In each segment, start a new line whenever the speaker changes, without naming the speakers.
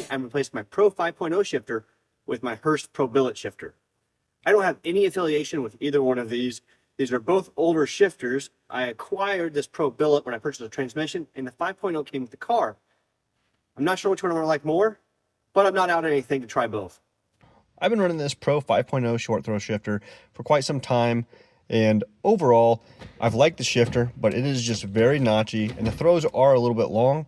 I'm replacing my Pro 5.0 shifter with my Hurst Pro Billet shifter. I don't have any affiliation with either one of these. These are both older shifters. I acquired this Pro Billet when I purchased the transmission, and the 5.0 came with the car. I'm not sure which one I like more, but I'm not out of anything to try both.
I've been running this Pro 5.0 short throw shifter for quite some time, and overall, I've liked the shifter, but it is just very notchy, and the throws are a little bit long.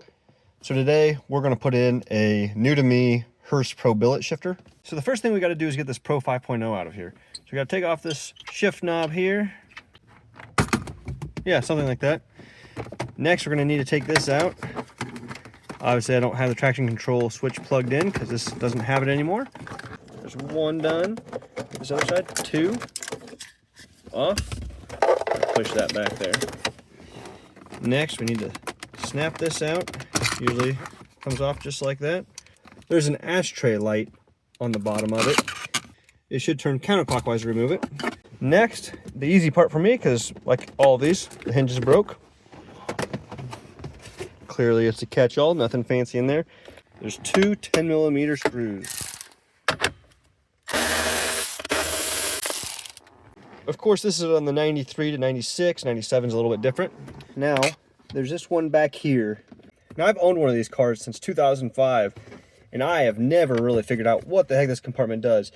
So today, we're going to put in a new-to-me Hurst Pro Billet shifter. So the first thing we got to do is get this Pro 5.0 out of here. So we got to take off this shift knob here. Yeah, something like that. Next, we're going to need to take this out. Obviously, I don't have the traction control switch plugged in because this doesn't have it anymore. There's one done. This other side, two. Off. Push that back there. Next, we need to snap this out. Usually comes off just like that. There's an ashtray light on the bottom of it. It should turn counterclockwise to remove it. Next, the easy part for me, because like all of these, the hinge is broke. Clearly it's a catch-all, nothing fancy in there. There's two 10mm screws. Of course, this is on the 93 to 96, 97 is a little bit different. Now, there's this one back here. Now, I've owned one of these cars since 2005, and I have never really figured out what the heck this compartment does.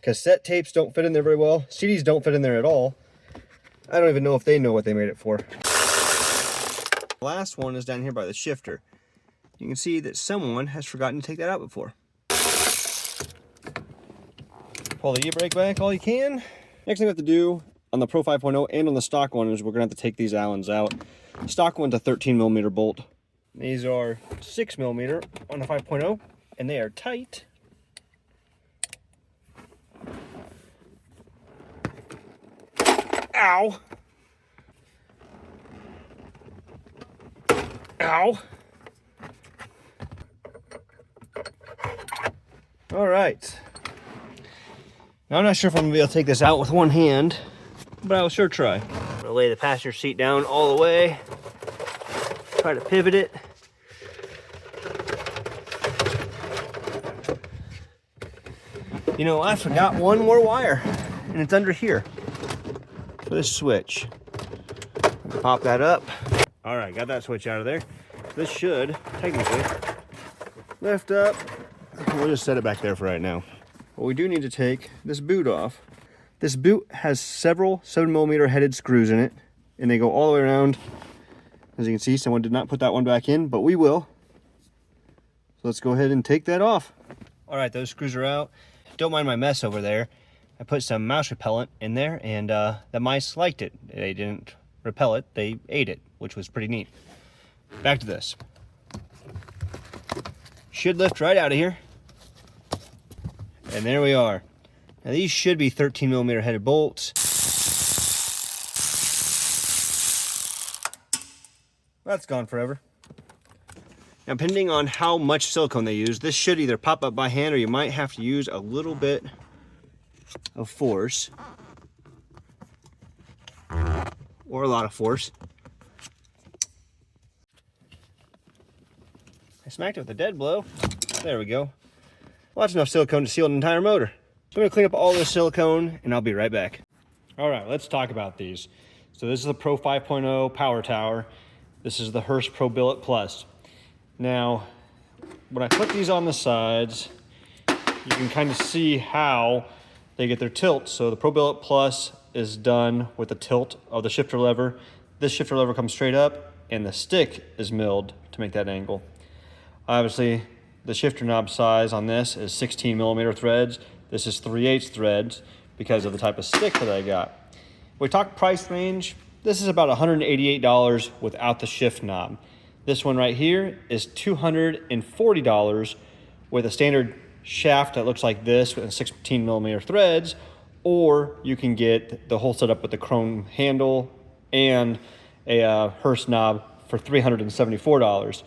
Cassette tapes don't fit in there very well. CDs don't fit in there at all. I don't even know if they know what they made it for. The last one is down here by the shifter. You can see that someone has forgotten to take that out before. Pull the e-brake back all you can. Next thing we have to do on the Pro 5.0 and on the stock one is we're gonna have to take these Allens out. Stock one's a 13mm bolt. These are 6mm on the 5.0, and they are tight. Ow! Ow! All right. Now, I'm not sure if I'm gonna be able to take this out with one hand, but I will sure try. I'm gonna lay the passenger seat down all the way. Try to pivot it. You know, I forgot one more wire, and it's under here for this switch. Pop that up. All right, got that switch out of there. This should technically lift up. We'll just set it back there for right now. But we do need to take this boot off. This boot has several 7mm headed screws in it, and they go all the way around. As you can see, someone did not put that one back in, but we will. So let's go ahead and take that off. All right, those screws are out. Don't mind my mess over there. I put some mouse repellent in there, and the mice liked it. They didn't repel it, they ate it, which was pretty neat. Back to this. Should lift right out of here. And there we are. Now these should be 13mm headed bolts. That's gone forever. Now, depending on how much silicone they use, this should either pop up by hand or you might have to use a little bit of force. Or a lot of force. I smacked it with a dead blow. There we go. Well, that's enough silicone to seal an entire motor. So I'm gonna clean up all this silicone and I'll be right back. All right, let's talk about these. So this is the Pro 5.0 Power Tower. This is the Hurst Pro Billet Plus. Now, when I put these on the sides, you can kind of see how they get their tilt. So the Pro Billet Plus is done with the tilt of the shifter lever. This shifter lever comes straight up and the stick is milled to make that angle. Obviously, the shifter knob size on this is 16mm threads. This is 3/8 threads because of the type of stick that I got. We talk price range. This is about $188 without the shift knob. This one right here is $240 with a standard shaft that looks like this with 16mm threads, or you can get the whole setup with the chrome handle and a Hurst knob for $374.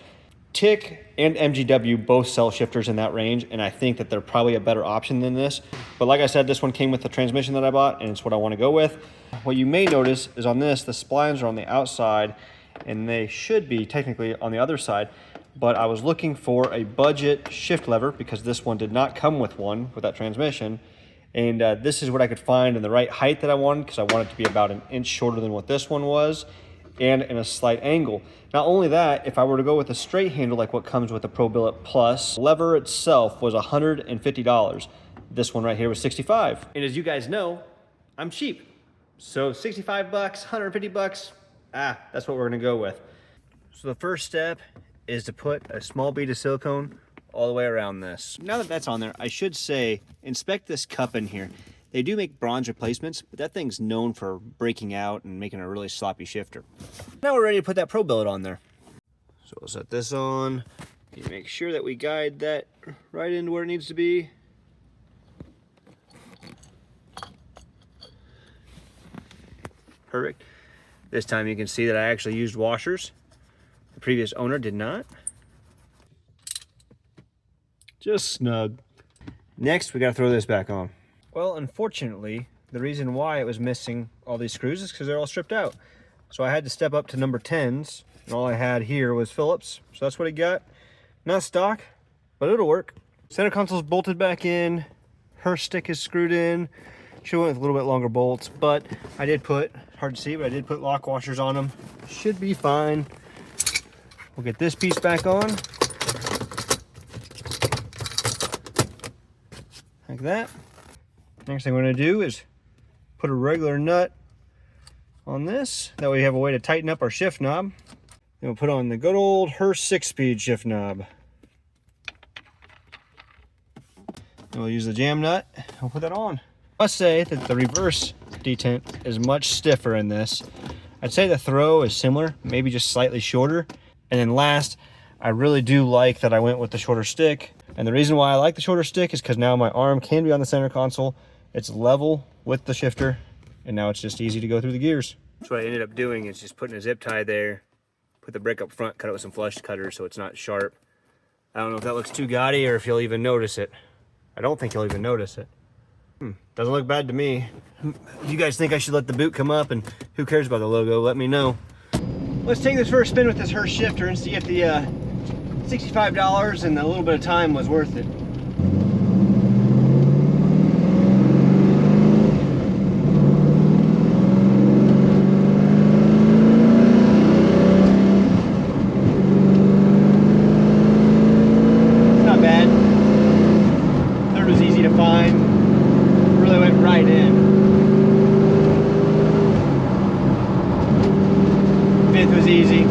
TIC and MGW both sell shifters in that range, and I think that they're probably a better option than this. But like I said, this one came with the transmission that I bought, and it's what I want to go with. What you may notice is on this, the splines are on the outside, and they should be technically on the other side. but I was looking for a budget shift lever because this one did not come with one with that transmission. And this is what I could find in the right height that I wanted, because I wanted it to be about an inch shorter than what this one was, and in a slight angle. Not only that, if I were to go with a straight handle like what comes with the Pro Billet Plus, the lever itself was $150. This one right here was $65. And as you guys know, I'm cheap. So 65 bucks, 150 bucks, that's what we're gonna go with. So the first step is to put a small bead of silicone all the way around this. Now that that's on there, I should say, inspect this cup in here. They do make bronze replacements, but that thing's known for breaking out and making a really sloppy shifter. Now we're ready to put that Pro Billet on there. So we'll set this on. You make sure that we guide that right into where it needs to be. Perfect. This time you can see that I actually used washers. The previous owner did not. Just snug. Next, we gotta throw this back on. Well, unfortunately, the reason why it was missing all these screws is because they're all stripped out. So I had to step up to number 10s, and all I had here was Phillips. So that's what I got. Not stock, but it'll work. Center console's bolted back in. Hurst stick is screwed in. Should have went with a little bit longer bolts, but I did put, hard to see, but I did put lock washers on them. Should be fine. We'll get this piece back on. Like that. Next thing we're going to do is put a regular nut on this. That way we have a way to tighten up our shift knob. Then we'll put on the good old Hurst 6-speed shift knob. Then we'll use the jam nut. We'll put that on. I must say that the reverse detent is much stiffer in this. I'd say the throw is similar, maybe just slightly shorter. And then last, I really do like that I went with the shorter stick. And the reason why I like the shorter stick is because now my arm can be on the center console. It's level with the shifter, and now it's just easy to go through the gears. So what I ended up doing is just putting a zip tie there, put the brick up front, cut it with some flush cutters so it's not sharp. I don't know if that looks too gaudy or if you'll even notice it. I don't think you'll even notice it. Doesn't look bad to me. If you guys think I should let the boot come up, and who cares about the logo, let me know. Let's take this for a spin with this Hurst shifter and see if the $65 and a little bit of time was worth it. It's not bad. Third was easy to find. Really went right in. Fifth was easy.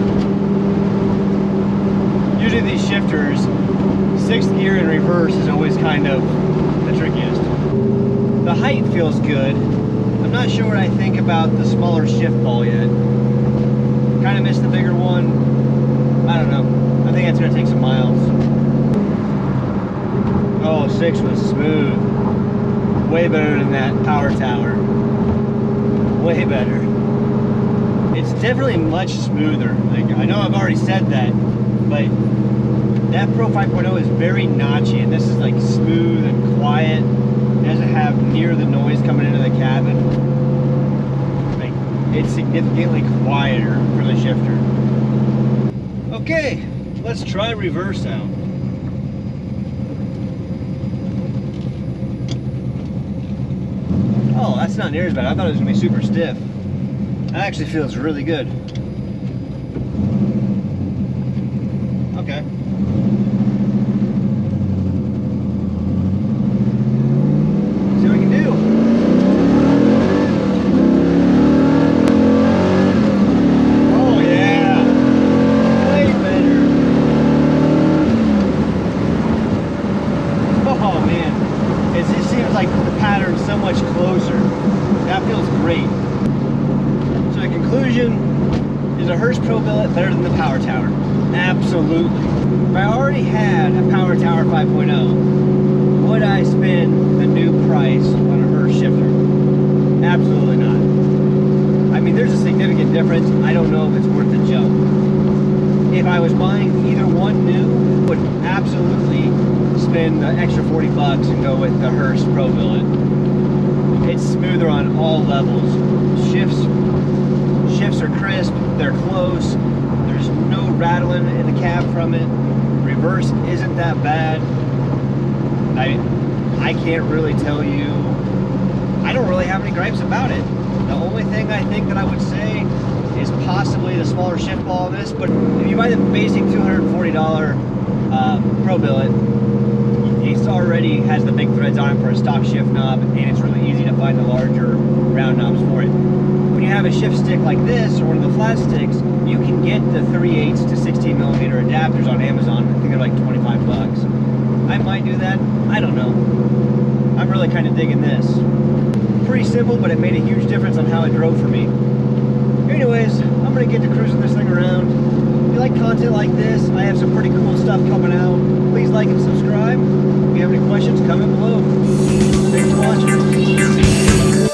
Usually these shifters, 6th gear in reverse is always kind of the trickiest. The height feels good. I'm not sure what I think about the smaller shift ball yet. Kind of missed the bigger one. I don't know. I think that's gonna take some miles. Oh, 6 was smooth. Way better than that power tower. Way better. It's definitely much smoother. Like, I know I've already said that, but that Pro 5.0 is very notchy, and this is like smooth and quiet. It doesn't have near the noise coming into the cabin. Like, it's significantly quieter for the shifter. Okay, let's try reverse out. Oh, that's not near as bad. I thought it was gonna be super stiff. That actually feels really good. Okay. See what we can do. Oh yeah, way better. Oh man, it just seems like the pattern's so much closer. That feels great. So the conclusion is a Hurst Pro Billet better than the Power Tower. Absolutely. If I already had a Power Tower 5.0, would I spend the new price on a Hurst shifter? Absolutely not. I mean, there's a significant difference. I don't know if it's worth the jump. If I was buying either one new, I would absolutely spend the extra 40 bucks and go with the Hurst Pro Billet. It's smoother on all levels. Shifts are crisp, they're close, there's no rattling feeling in the cab from it. Reverse isn't that bad. I can't really tell you. I don't really have any gripes about it. The only thing I think that I would say is possibly the smaller shift ball of this, but if you buy the basic $240 Pro Billet, it already has the big threads on it for a stock shift knob, and it's really easy to find the larger round knobs for it. When you have a shift stick like this, or one of the flat sticks, you can get the 3/8 to 16 millimeter adapters on Amazon. I think they're like 25 bucks. I might do that. I don't know. I'm really kind of digging this. Pretty simple, but it made a huge difference on how it drove for me. Anyways, I'm gonna get to cruising this thing around. If you like content like this, I have some pretty cool stuff coming out. Please like and subscribe. If you have any questions, comment below. Thanks for watching.